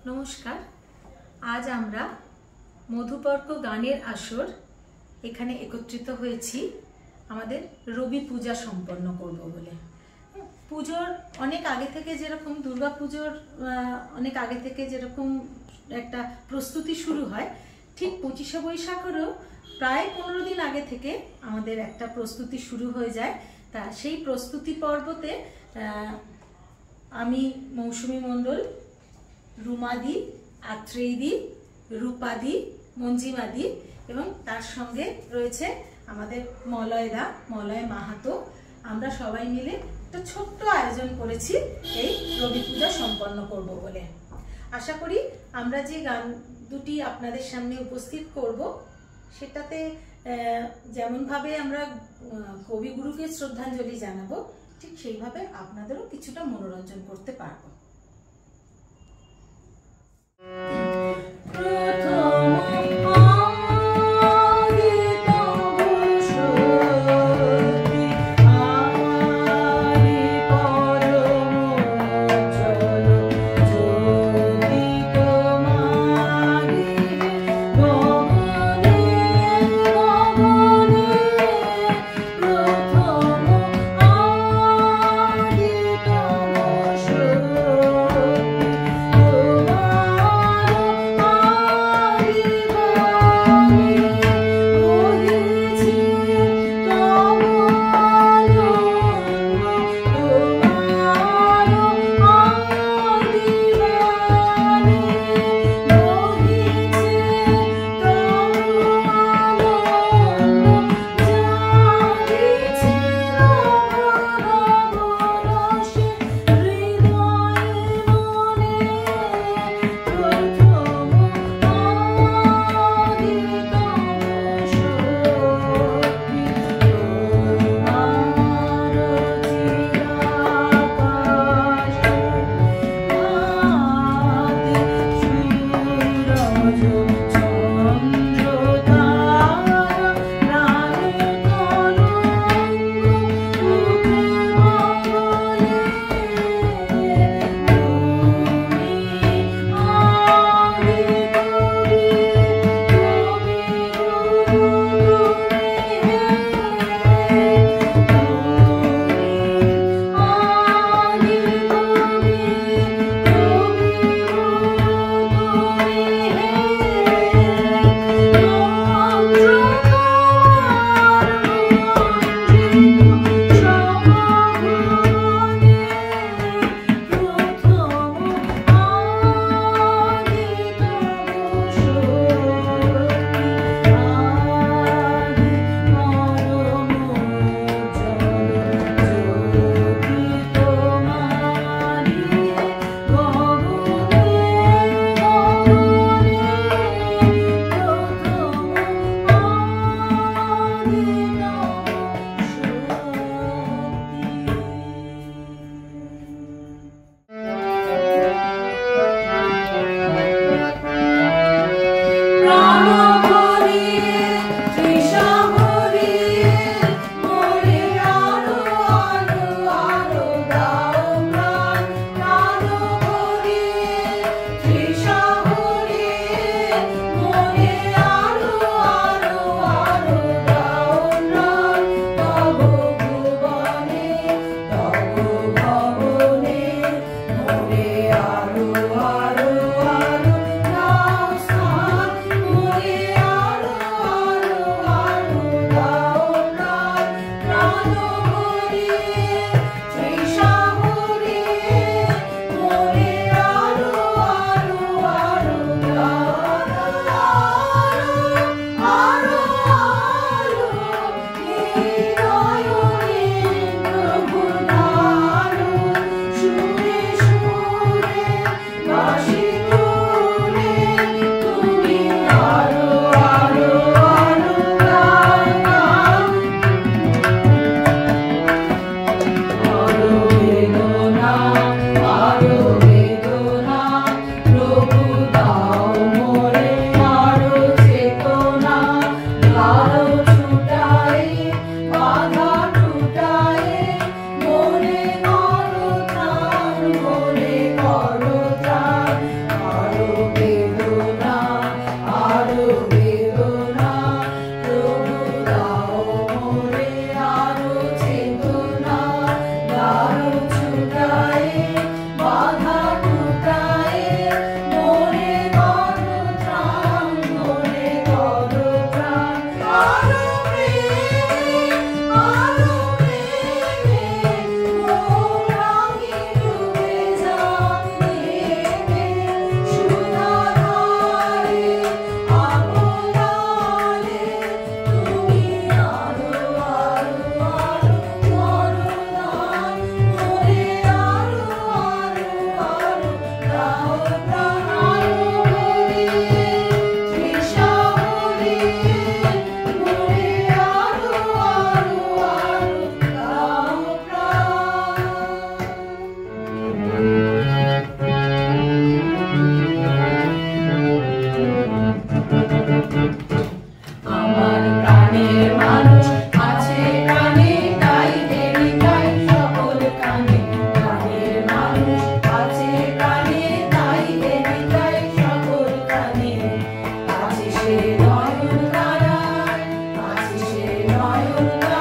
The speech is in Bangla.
নমস্কার। আজ আমরা মধুপর্ক গানের আসর এখানে একত্রিত হয়েছি আমাদের রবি পূজা সম্পন্ন করব বলে। পুজোর অনেক আগে থেকে যেরকম দুর্গা পুজোর অনেক আগে থেকে যেরকম একটা প্রস্তুতি শুরু হয়, ঠিক 25শে বৈশাখেরও প্রায় 15 দিন আগে থেকে আমাদের একটা প্রস্তুতি শুরু হয়ে যায়। তা সেই প্রস্তুতি পর্বতে আমি মৌসুমী মণ্ডল, রুমাদি, আত্রেয়ী, রূপাদি, মঞ্জিমাদি এবং তার সঙ্গে রয়েছে আমাদের মলয় মাহাতো। আমরা সবাই মিলে একটা ছোট্ট আয়োজন করেছি এই রবি পূজা সম্পন্ন করব বলে। আশা করি আমরা যে গান দুটি আপনাদের সামনে উপস্থিত করব সেটাতে যেমনভাবে আমরা কবিগুরুকে শ্রদ্ধাঞ্জলি জানাবো, ঠিক সেইভাবে আপনাদেরও কিছুটা মনোরঞ্জন করতে পারবো। নয়ন